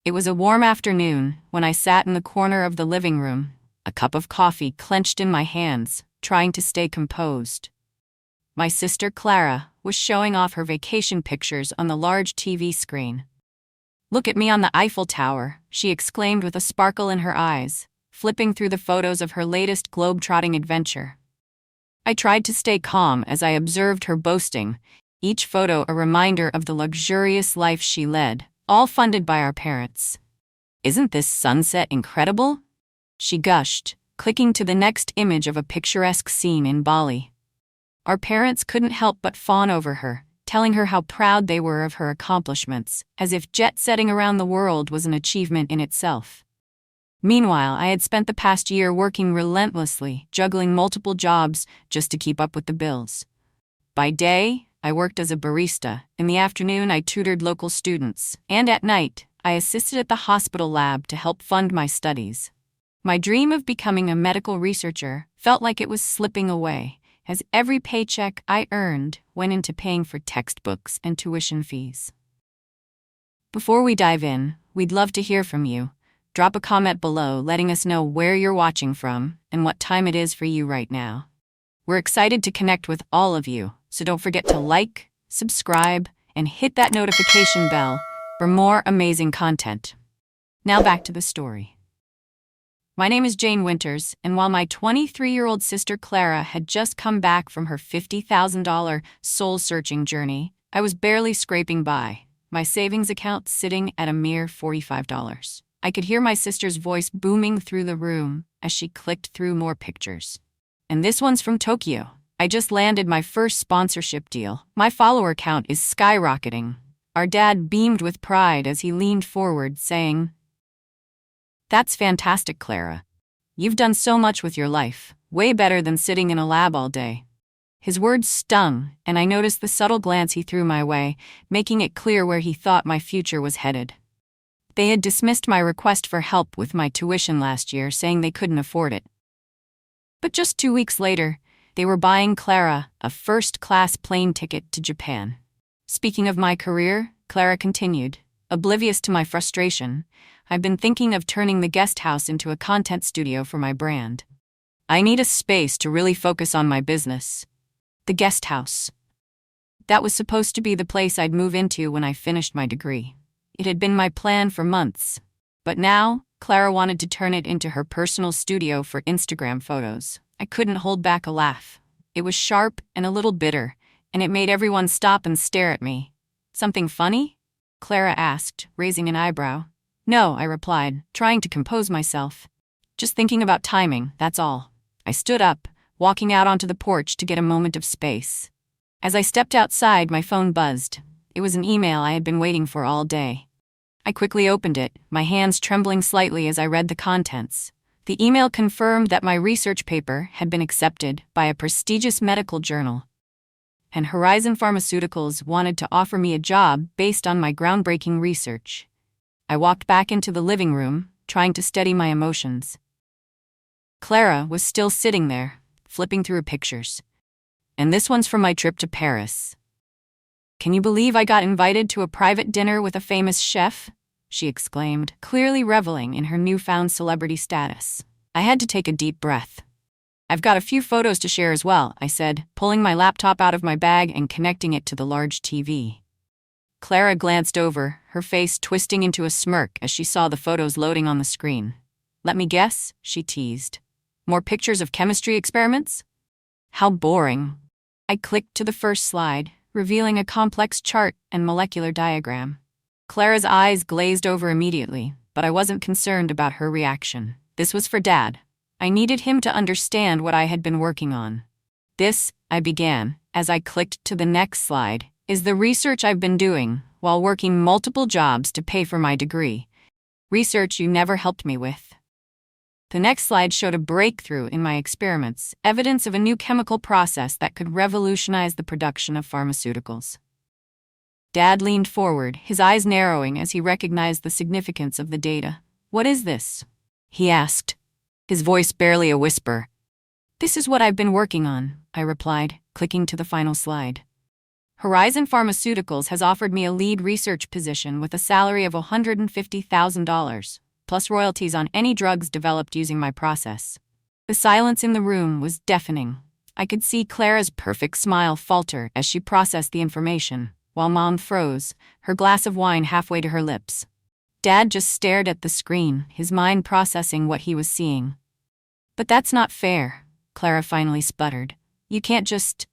It was a warm afternoon when I sat in the corner of the living room, a cup of coffee clenched in my hands, trying to stay composed. My sister Clara was showing off her vacation pictures on the large TV screen. "Look at me on the Eiffel Tower," she exclaimed with a sparkle in her eyes, flipping through the photos of her latest globe-trotting adventure. I tried to stay calm as I observed her boasting, each photo a reminder of the luxurious life she led, all funded by our parents. "Isn't this sunset incredible?" she gushed, clicking to the next image of a picturesque scene in Bali. Our parents couldn't help but fawn over her, telling her how proud they were of her accomplishments, as if jet-setting around the world was an achievement in itself. Meanwhile, I had spent the past year working relentlessly, juggling multiple jobs just to keep up with the bills. By day, I worked as a barista. In the afternoon, I tutored local students. And at night, I assisted at the hospital lab to help fund my studies. My dream of becoming a medical researcher felt like it was slipping away, as every paycheck I earned went into paying for textbooks and tuition fees. Before we dive in, we'd love to hear from you. Drop a comment below letting us know where you're watching from and what time it is for you right now. We're excited to connect with all of you, so don't forget to like, subscribe, and hit that notification bell for more amazing content. Now back to the story. My name is Jane Winters, and while my 23-year-old sister Clara had just come back from her $50,000 soul-searching journey, I was barely scraping by, my savings account sitting at a mere $45. I could hear my sister's voice booming through the room as she clicked through more pictures. "And this one's from Tokyo. I just landed my first sponsorship deal. My follower count is skyrocketing." Our dad beamed with pride as he leaned forward, saying, "That's fantastic, Clara. You've done so much with your life, way better than sitting in a lab all day." His words stung, and I noticed the subtle glance he threw my way, making it clear where he thought my future was headed. They had dismissed my request for help with my tuition last year, saying they couldn't afford it. But just 2 weeks later, they were buying Clara a first-class plane ticket to Japan. "Speaking of my career," Clara continued, oblivious to my frustration, "I've been thinking of turning the guest house into a content studio for my brand. I need a space to really focus on my business." The guest house. That was supposed to be the place I'd move into when I finished my degree. It had been my plan for months. But now, Clara wanted to turn it into her personal studio for Instagram photos. I couldn't hold back a laugh. It was sharp and a little bitter, and it made everyone stop and stare at me. "Something funny?" Clara asked, raising an eyebrow. "No," I replied, trying to compose myself. "Just thinking about timing, that's all." I stood up, walking out onto the porch to get a moment of space. As I stepped outside, my phone buzzed. It was an email I had been waiting for all day. I quickly opened it, my hands trembling slightly as I read the contents. The email confirmed that my research paper had been accepted by a prestigious medical journal, and Horizon Pharmaceuticals wanted to offer me a job based on my groundbreaking research. I walked back into the living room, trying to steady my emotions. Clara was still sitting there, flipping through her pictures. "And this one's from my trip to Paris. Can you believe I got invited to a private dinner with a famous chef?" she exclaimed, clearly reveling in her newfound celebrity status. I had to take a deep breath. "I've got a few photos to share as well," I said, pulling my laptop out of my bag and connecting it to the large TV. Clara glanced over, her face twisting into a smirk as she saw the photos loading on the screen. "Let me guess," she teased. "More pictures of chemistry experiments? How boring." I clicked to the first slide, revealing a complex chart and molecular diagram. Clara's eyes glazed over immediately, but I wasn't concerned about her reaction. This was for Dad. I needed him to understand what I had been working on. "This," I began, as I clicked to the next slide, "is the research I've been doing while working multiple jobs to pay for my degree. Research you never helped me with." The next slide showed a breakthrough in my experiments, evidence of a new chemical process that could revolutionize the production of pharmaceuticals. Dad leaned forward, his eyes narrowing as he recognized the significance of the data. "What is this?" he asked, his voice barely a whisper. "This is what I've been working on," I replied, clicking to the final slide. Horizon Pharmaceuticals has offered me a lead research position with a salary of $150,000, plus royalties on any drugs developed using my process. The silence in the room was deafening. I could see Clara's perfect smile falter as she processed the information, while Mom froze, her glass of wine halfway to her lips. Dad just stared at the screen, his mind processing what he was seeing. "But that's not fair," Clara finally sputtered. "You can't just...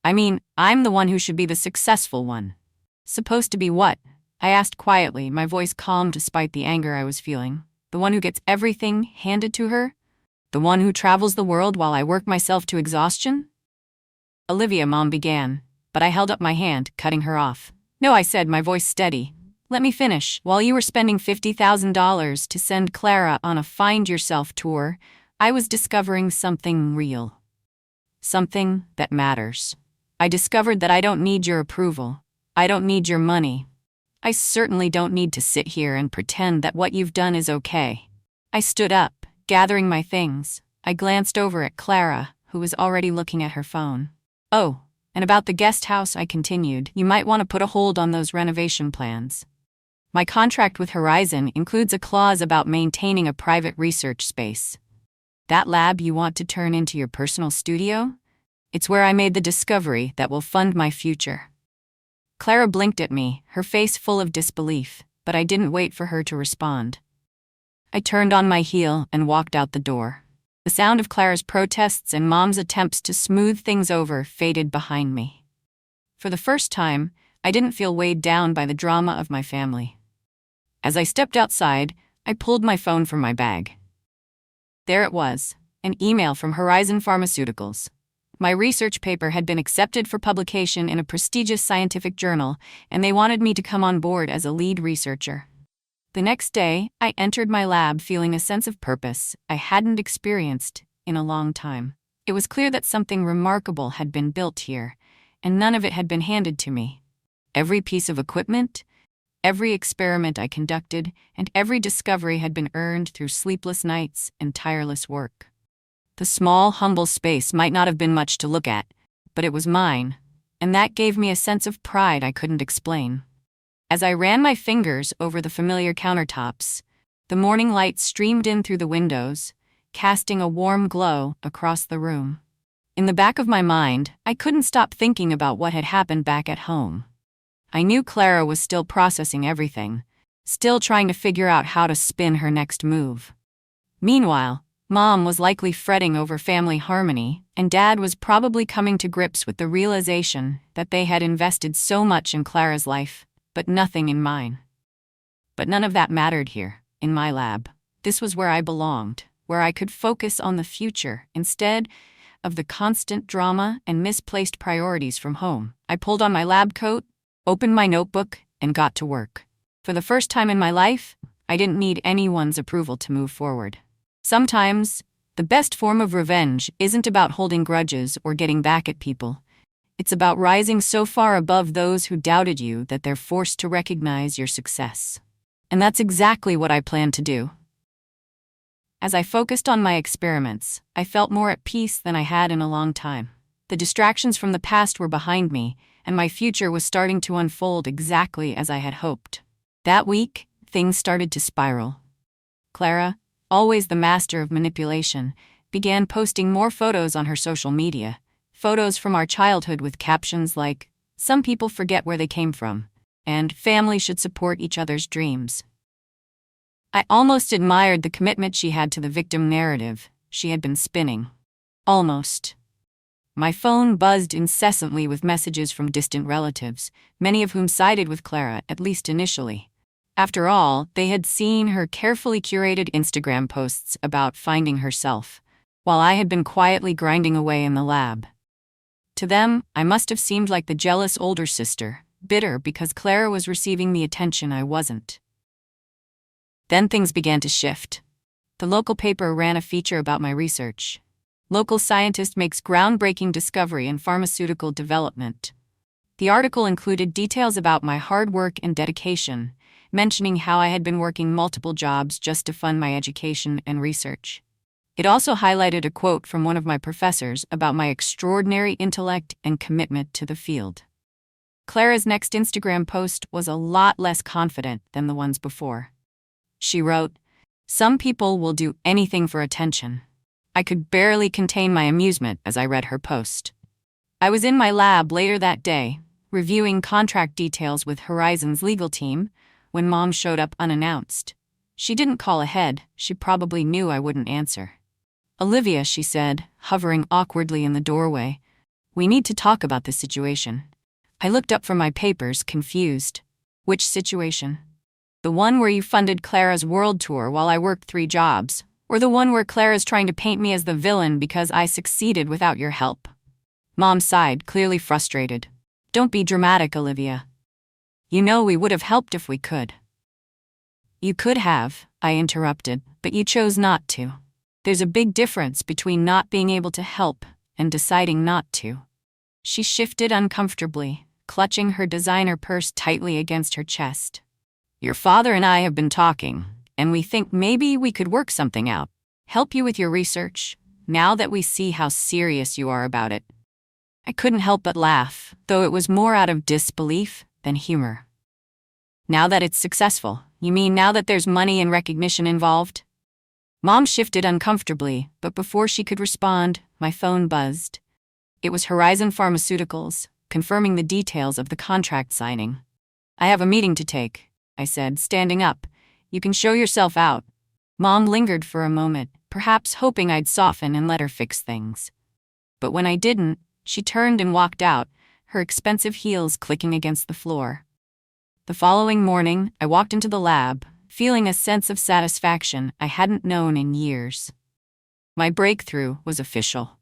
I'm the one who should be the successful one." "Supposed to be what?" I asked quietly, my voice calm despite the anger I was feeling. "The one who gets everything handed to her? The one who travels the world while I work myself to exhaustion?" "Olivia," Mom began, but I held up my hand, cutting her off. "No," I said, my voice steady. "Let me finish. While you were spending $50,000 to send Clara on a find-yourself tour, I was discovering something real. Something that matters. I discovered that I don't need your approval. I don't need your money. I certainly don't need to sit here and pretend that what you've done is okay." I stood up, gathering my things. I glanced over at Clara, who was already looking at her phone. "Oh, and about the guest house," I continued, "you might want to put a hold on those renovation plans. My contract with Horizon includes a clause about maintaining a private research space. That lab you want to turn into your personal studio? It's where I made the discovery that will fund my future." Clara blinked at me, her face full of disbelief, but I didn't wait for her to respond. I turned on my heel and walked out the door. The sound of Clara's protests and Mom's attempts to smooth things over faded behind me. For the first time, I didn't feel weighed down by the drama of my family. As I stepped outside, I pulled my phone from my bag. There it was, an email from Horizon Pharmaceuticals. My research paper had been accepted for publication in a prestigious scientific journal, and they wanted me to come on board as a lead researcher. The next day, I entered my lab feeling a sense of purpose I hadn't experienced in a long time. It was clear that something remarkable had been built here, and none of it had been handed to me. Every piece of equipment, every experiment I conducted, and every discovery had been earned through sleepless nights and tireless work. The small, humble space might not have been much to look at, but it was mine, and that gave me a sense of pride I couldn't explain. As I ran my fingers over the familiar countertops, the morning light streamed in through the windows, casting a warm glow across the room. In the back of my mind, I couldn't stop thinking about what had happened back at home. I knew Clara was still processing everything, still trying to figure out how to spin her next move. Meanwhile, Mom was likely fretting over family harmony, and Dad was probably coming to grips with the realization that they had invested so much in Clara's life, but nothing in mine. But none of that mattered here, in my lab. This was where I belonged, where I could focus on the future instead of the constant drama and misplaced priorities from home. I pulled on my lab coat, opened my notebook, and got to work. For the first time in my life, I didn't need anyone's approval to move forward. Sometimes, the best form of revenge isn't about holding grudges or getting back at people. It's about rising so far above those who doubted you that they're forced to recognize your success. And that's exactly what I plan to do. As I focused on my experiments, I felt more at peace than I had in a long time. The distractions from the past were behind me, and my future was starting to unfold exactly as I had hoped. That week, things started to spiral. Clara, always the master of manipulation, began posting more photos on her social media, photos from our childhood with captions like, "Some people forget where they came from," and "Family should support each other's dreams." I almost admired the commitment she had to the victim narrative she had been spinning. Almost. My phone buzzed incessantly with messages from distant relatives, many of whom sided with Clara, at least initially. After all, they had seen her carefully curated Instagram posts about finding herself, while I had been quietly grinding away in the lab. To them, I must have seemed like the jealous older sister, bitter because Clara was receiving the attention I wasn't. Then things began to shift. The local paper ran a feature about my research. Local scientist makes groundbreaking discovery in pharmaceutical development. The article included details about my hard work and dedication, mentioning how I had been working multiple jobs just to fund my education and research. It also highlighted a quote from one of my professors about my extraordinary intellect and commitment to the field. Clara's next Instagram post was a lot less confident than the ones before. She wrote, "Some people will do anything for attention." I could barely contain my amusement as I read her post. I was in my lab later that day, reviewing contract details with Horizon's legal team, when Mom showed up unannounced. She didn't call ahead. She probably knew I wouldn't answer. "Olivia," she said, hovering awkwardly in the doorway, "we need to talk about this situation." I looked up from my papers, confused. "Which situation? The one where you funded Clara's world tour while I worked 3 jobs, or the one where Clara's trying to paint me as the villain because I succeeded without your help?" Mom sighed, clearly frustrated. "Don't be dramatic, Olivia. You know we would have helped if we could." "You could have," I interrupted, "but you chose not to. There's a big difference between not being able to help and deciding not to." She shifted uncomfortably, clutching her designer purse tightly against her chest. "Your father and I have been talking, and we think maybe we could work something out. Help you with your research, now that we see how serious you are about it." I couldn't help but laugh, though it was more out of disbelief than humor. "Now that it's successful, you mean now that there's money and recognition involved?" Mom shifted uncomfortably, but before she could respond, my phone buzzed. It was Horizon Pharmaceuticals, confirming the details of the contract signing. "I have a meeting to take," I said, standing up. "You can show yourself out." Mom lingered for a moment, perhaps hoping I'd soften and let her fix things. But when I didn't, she turned and walked out, her expensive heels clicking against the floor. The following morning, I walked into the lab, feeling a sense of satisfaction I hadn't known in years. My breakthrough was official.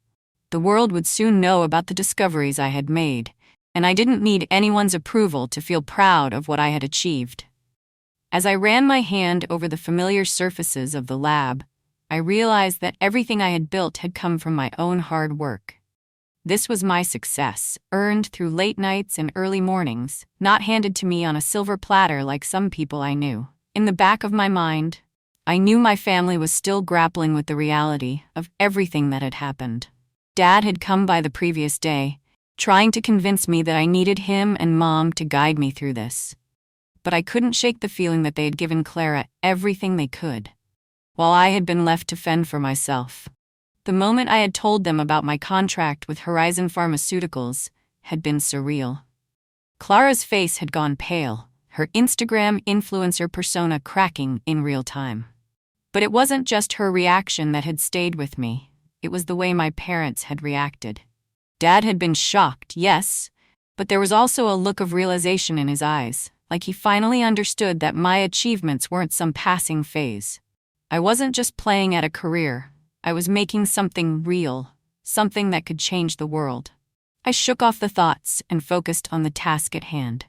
The world would soon know about the discoveries I had made, and I didn't need anyone's approval to feel proud of what I had achieved. As I ran my hand over the familiar surfaces of the lab, I realized that everything I had built had come from my own hard work. This was my success, earned through late nights and early mornings, not handed to me on a silver platter like some people I knew. In the back of my mind, I knew my family was still grappling with the reality of everything that had happened. Dad had come by the previous day, trying to convince me that I needed him and Mom to guide me through this. But I couldn't shake the feeling that they had given Clara everything they could, while I had been left to fend for myself. The moment I had told them about my contract with Horizon Pharmaceuticals had been surreal. Clara's face had gone pale, her Instagram influencer persona cracking in real time. But it wasn't just her reaction that had stayed with me. It was the way my parents had reacted. Dad had been shocked, yes, but there was also a look of realization in his eyes, like he finally understood that my achievements weren't some passing phase. I wasn't just playing at a career. I was making something real, something that could change the world. I shook off the thoughts and focused on the task at hand.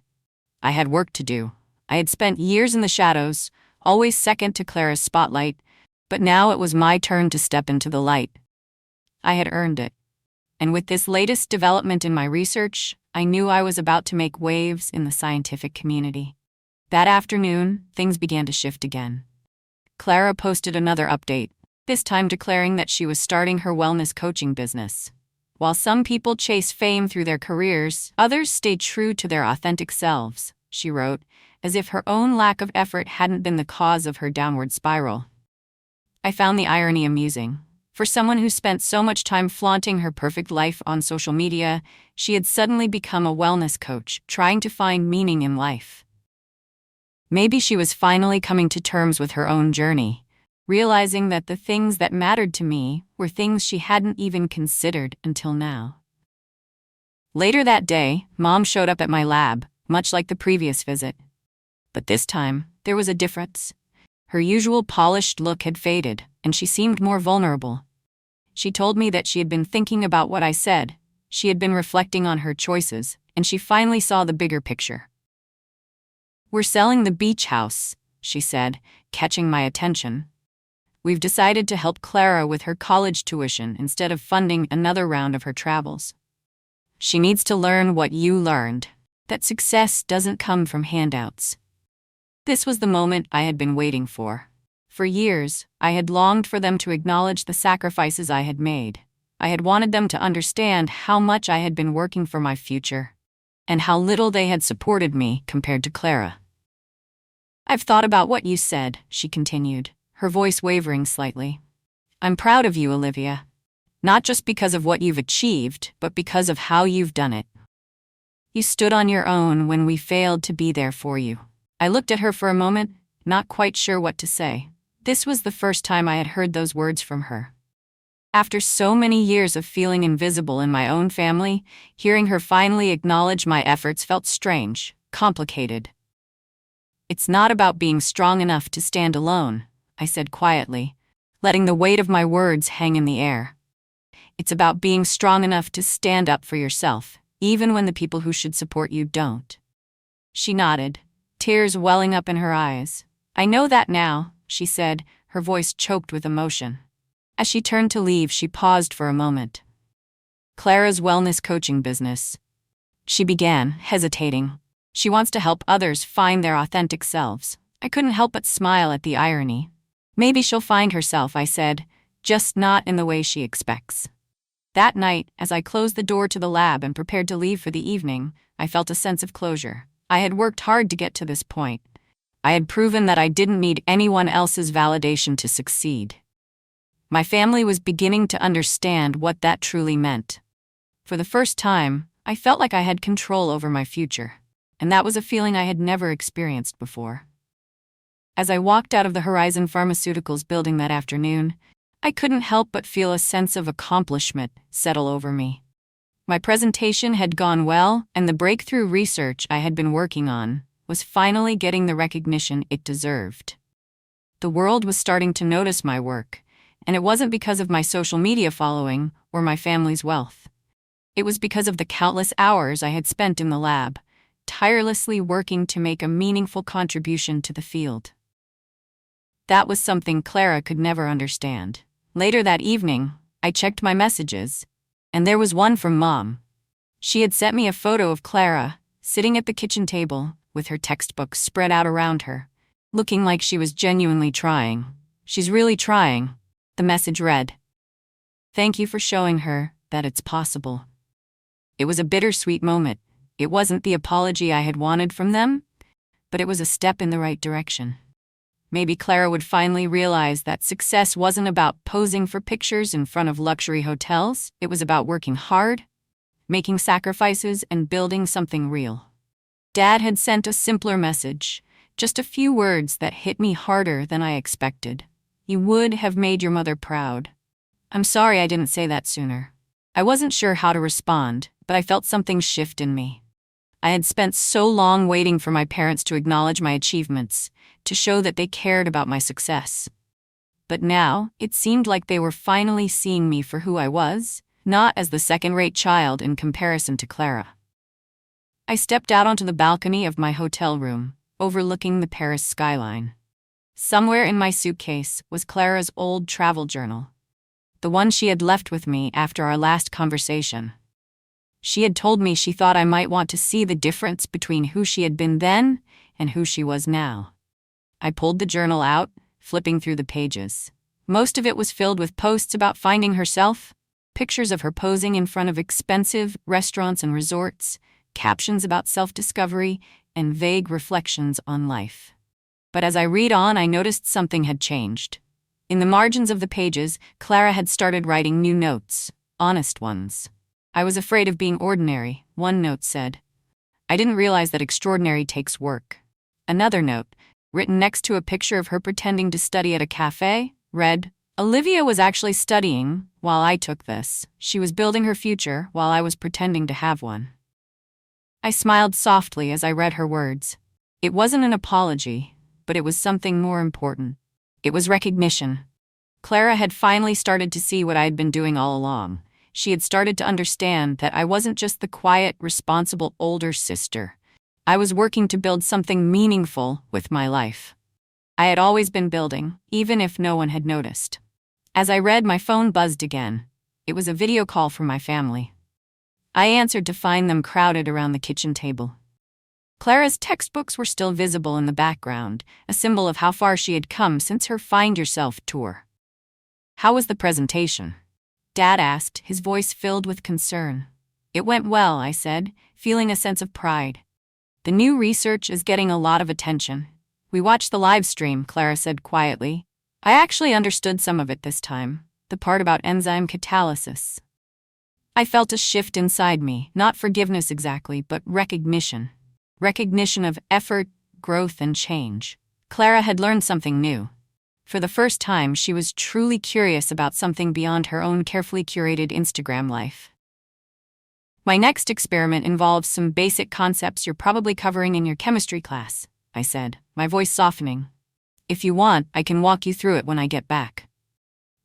I had work to do. I had spent years in the shadows, always second to Clara's spotlight, but now it was my turn to step into the light. I had earned it. And with this latest development in my research, I knew I was about to make waves in the scientific community. That afternoon, things began to shift again. Clara posted another update, this time declaring that she was starting her wellness coaching business. While some people chase fame through their careers, others stay true to their authentic selves, she wrote, as if her own lack of effort hadn't been the cause of her downward spiral. I found the irony amusing. For someone who spent so much time flaunting her perfect life on social media, she had suddenly become a wellness coach, trying to find meaning in life. Maybe she was finally coming to terms with her own journey, realizing that the things that mattered to me were things she hadn't even considered until now. Later that day, Mom showed up at my lab, much like the previous visit. But this time, there was a difference. Her usual polished look had faded, and she seemed more vulnerable. She told me that she had been thinking about what I said, she had been reflecting on her choices, and she finally saw the bigger picture. "We're selling the beach house," she said, catching my attention. "We've decided to help Clara with her college tuition instead of funding another round of her travels. She needs to learn what you learned, that success doesn't come from handouts." This was the moment I had been waiting for. For years, I had longed for them to acknowledge the sacrifices I had made. I had wanted them to understand how much I had been working for my future. and how little they had supported me compared to Clara. "I've thought about what you said," she continued, her voice wavering slightly. "I'm proud of you, Olivia. Not just because of what you've achieved, but because of how you've done it. You stood on your own when we failed to be there for you." I looked at her for a moment, not quite sure what to say. This was the first time I had heard those words from her. After so many years of feeling invisible in my own family, hearing her finally acknowledge my efforts felt strange, complicated. "It's not about being strong enough to stand alone," I said quietly, letting the weight of my words hang in the air. "It's about being strong enough to stand up for yourself, even when the people who should support you don't." She nodded, tears welling up in her eyes. "I know that now," she said, her voice choked with emotion. As she turned to leave, she paused for a moment. "Clara's wellness coaching business," she began, hesitating. "She wants to help others find their authentic selves." I couldn't help but smile at the irony. "Maybe she'll find herself," I said, "just not in the way she expects." That night, as I closed the door to the lab and prepared to leave for the evening, I felt a sense of closure. I had worked hard to get to this point. I had proven that I didn't need anyone else's validation to succeed. My family was beginning to understand what that truly meant. For the first time, I felt like I had control over my future, and that was a feeling I had never experienced before. As I walked out of the Horizon Pharmaceuticals building that afternoon, I couldn't help but feel a sense of accomplishment settle over me. My presentation had gone well, and the breakthrough research I had been working on was finally getting the recognition it deserved. The world was starting to notice my work, and it wasn't because of my social media following or my family's wealth. It was because of the countless hours I had spent in the lab, tirelessly working to make a meaningful contribution to the field. That was something Clara could never understand. Later that evening, I checked my messages, and there was one from Mom. She had sent me a photo of Clara, sitting at the kitchen table, with her textbooks spread out around her, looking like she was genuinely trying. "She's really trying," the message read. "Thank you for showing her that it's possible." It was a bittersweet moment. It wasn't the apology I had wanted from them, but it was a step in the right direction. Maybe Clara would finally realize that success wasn't about posing for pictures in front of luxury hotels. It was about working hard, making sacrifices, and building something real. Dad had sent a simpler message, just a few words that hit me harder than I expected. "You would have made your mother proud." I'm sorry I didn't say that sooner. I wasn't sure how to respond, but I felt something shift in me. I had spent so long waiting for my parents to acknowledge my achievements, to show that they cared about my success. But now, it seemed like they were finally seeing me for who I was, not as the second-rate child in comparison to Clara. I stepped out onto the balcony of my hotel room, overlooking the Paris skyline. Somewhere in my suitcase was Clara's old travel journal, the one she had left with me after our last conversation. She had told me she thought I might want to see the difference between who she had been then and who she was now. I pulled the journal out, flipping through the pages. Most of it was filled with posts about finding herself, pictures of her posing in front of expensive restaurants and resorts, captions about self-discovery, and vague reflections on life. But as I read on, I noticed something had changed. In the margins of the pages, Clara had started writing new notes, honest ones. "I was afraid of being ordinary," one note said. "I didn't realize that extraordinary takes work." Another note, written next to a picture of her pretending to study at a cafe, read, "Olivia was actually studying while I took this. She was building her future while I was pretending to have one." I smiled softly as I read her words. It wasn't an apology, but it was something more important. It was recognition. Clara had finally started to see what I had been doing all along. She had started to understand that I wasn't just the quiet, responsible older sister. I was working to build something meaningful with my life. I had always been building, even if no one had noticed. As I read, my phone buzzed again. It was a video call from my family. I answered to find them crowded around the kitchen table. Clara's textbooks were still visible in the background, a symbol of how far she had come since her Find Yourself tour. "How was the presentation?" Dad asked, his voice filled with concern. It went well, I said, feeling a sense of pride. The new research is getting a lot of attention. We watched the live stream, Clara said quietly. I actually understood some of it this time, the part about enzyme catalysis. I felt a shift inside me, not forgiveness exactly, but recognition. Recognition of effort, growth, and change. Clara had learned something new. For the first time, she was truly curious about something beyond her own carefully curated Instagram life. My next experiment involves some basic concepts you're probably covering in your chemistry class, I said, my voice softening. If you want, I can walk you through it when I get back.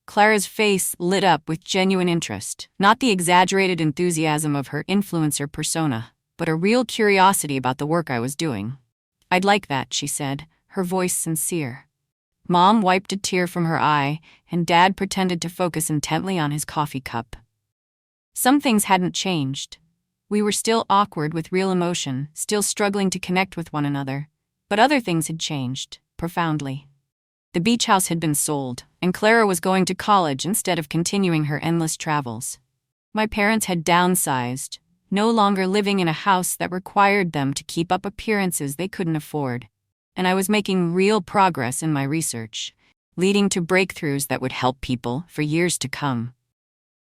Clara's face lit up with genuine interest, not the exaggerated enthusiasm of her influencer persona, but a real curiosity about the work I was doing. I'd like that, she said, her voice sincere. Mom wiped a tear from her eye, and Dad pretended to focus intently on his coffee cup. Some things hadn't changed. We were still awkward with real emotion, still struggling to connect with one another. But other things had changed, profoundly. The beach house had been sold, and Clara was going to college instead of continuing her endless travels. My parents had downsized, no longer living in a house that required them to keep up appearances they couldn't afford. And I was making real progress in my research, leading to breakthroughs that would help people for years to come.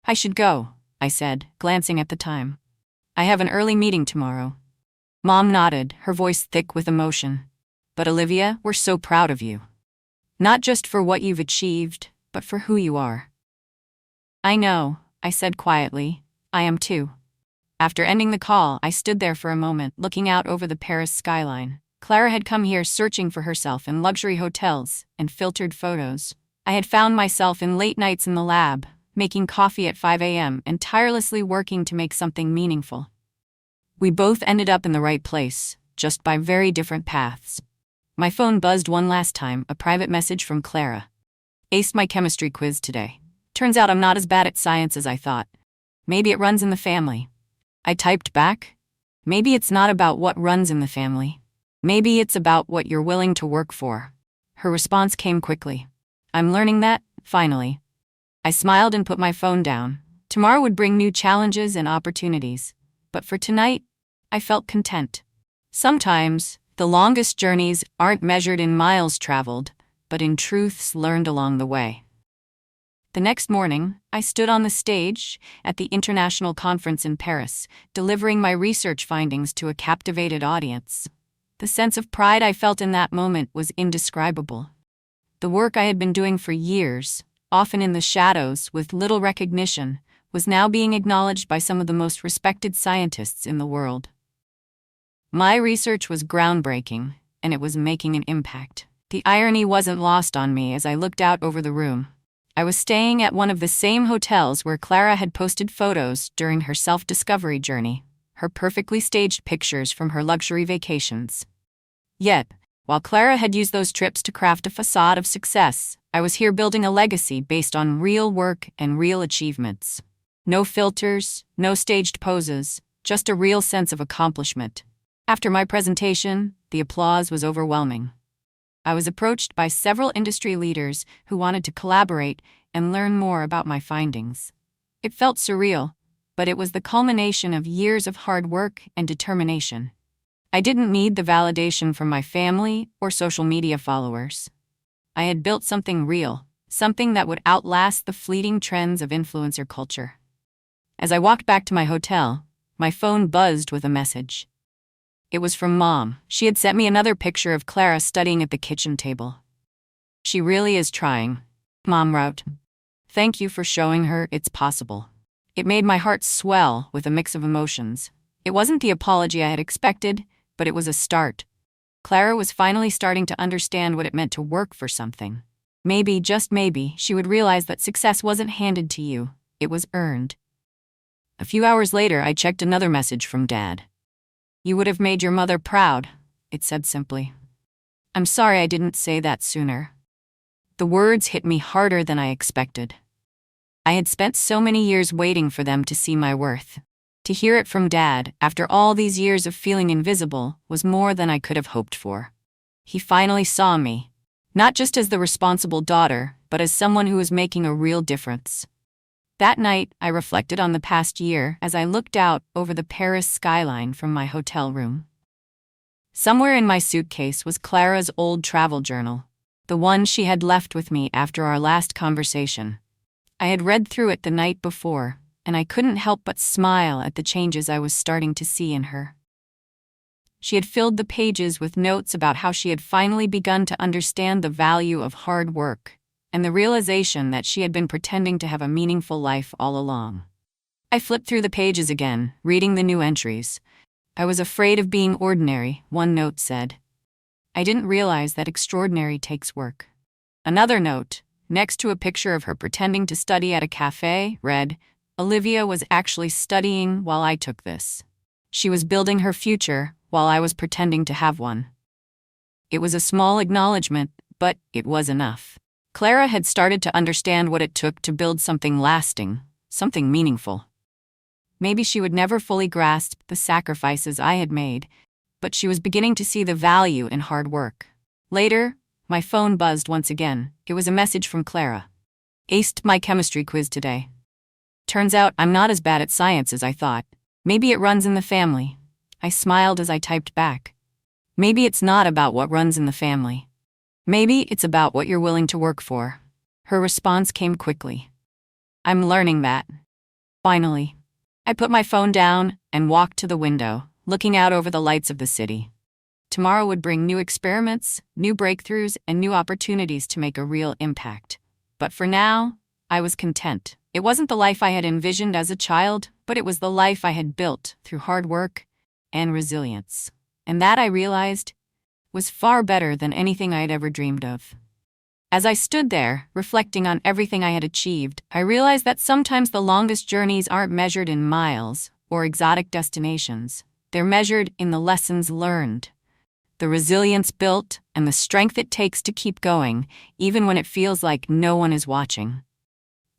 I should go, I said, glancing at the time. I have an early meeting tomorrow. Mom nodded, her voice thick with emotion. But Olivia, we're so proud of you. Not just for what you've achieved, but for who you are. I know, I said quietly. I am too. After ending the call, I stood there for a moment, looking out over the Paris skyline. Clara had come here searching for herself in luxury hotels and filtered photos. I had found myself in late nights in the lab, making coffee at 5 a.m. and tirelessly working to make something meaningful. We both ended up in the right place, just by very different paths. My phone buzzed one last time, a private message from Clara. Aced my chemistry quiz today. Turns out I'm not as bad at science as I thought. Maybe it runs in the family. I typed back. Maybe it's not about what runs in the family. Maybe it's about what you're willing to work for. Her response came quickly. I'm learning that, finally. I smiled and put my phone down. Tomorrow would bring new challenges and opportunities. But for tonight, I felt content. Sometimes, the longest journeys aren't measured in miles traveled, but in truths learned along the way. The next morning, I stood on the stage at the international conference in Paris, delivering my research findings to a captivated audience. The sense of pride I felt in that moment was indescribable. The work I had been doing for years, often in the shadows with little recognition, was now being acknowledged by some of the most respected scientists in the world. My research was groundbreaking, and it was making an impact. The irony wasn't lost on me as I looked out over the room. I was staying at one of the same hotels where Clara had posted photos during her self-discovery journey, her perfectly staged pictures from her luxury vacations. Yet, while Clara had used those trips to craft a facade of success, I was here building a legacy based on real work and real achievements. No filters, no staged poses, just a real sense of accomplishment. After my presentation, the applause was overwhelming. I was approached by several industry leaders who wanted to collaborate and learn more about my findings. It felt surreal, but it was the culmination of years of hard work and determination. I didn't need the validation from my family or social media followers. I had built something real, something that would outlast the fleeting trends of influencer culture. As I walked back to my hotel, my phone buzzed with a message. It was from Mom. She had sent me another picture of Clara studying at the kitchen table. She really is trying, Mom wrote. Thank you for showing her it's possible. It made my heart swell with a mix of emotions. It wasn't the apology I had expected, but it was a start. Clara was finally starting to understand what it meant to work for something. Maybe, just maybe, she would realize that success wasn't handed to you, it was earned. A few hours later, I checked another message from Dad. You would have made your mother proud, it said simply. I'm sorry I didn't say that sooner. The words hit me harder than I expected. I had spent so many years waiting for them to see my worth. To hear it from Dad, after all these years of feeling invisible, was more than I could have hoped for. He finally saw me, not just as the responsible daughter, but as someone who was making a real difference. That night, I reflected on the past year as I looked out over the Paris skyline from my hotel room. Somewhere in my suitcase was Clara's old travel journal, the one she had left with me after our last conversation. I had read through it the night before, and I couldn't help but smile at the changes I was starting to see in her. She had filled the pages with notes about how she had finally begun to understand the value of hard work, and the realization that she had been pretending to have a meaningful life all along. I flipped through the pages again, reading the new entries. I was afraid of being ordinary, one note said. I didn't realize that extraordinary takes work. Another note, next to a picture of her pretending to study at a cafe, read, Olivia was actually studying while I took this. She was building her future while I was pretending to have one. It was a small acknowledgement, but it was enough. Clara had started to understand what it took to build something lasting, something meaningful. Maybe she would never fully grasp the sacrifices I had made, but she was beginning to see the value in hard work. Later, my phone buzzed once again. It was a message from Clara. Aced my chemistry quiz today. Turns out I'm not as bad at science as I thought. Maybe it runs in the family. I smiled as I typed back. Maybe it's not about what runs in the family. Maybe it's about what you're willing to work for. Her response came quickly. I'm learning that. Finally. I put my phone down and walked to the window, looking out over the lights of the city. Tomorrow would bring new experiments, new breakthroughs, and new opportunities to make a real impact. But for now, I was content. It wasn't the life I had envisioned as a child, but it was the life I had built through hard work and resilience. And that, I realized, was far better than anything I had ever dreamed of. As I stood there, reflecting on everything I had achieved, I realized that sometimes the longest journeys aren't measured in miles or exotic destinations. They're measured in the lessons learned, the resilience built, and the strength it takes to keep going, even when it feels like no one is watching.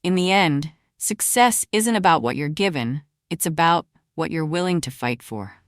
In the end, success isn't about what you're given, it's about what you're willing to fight for.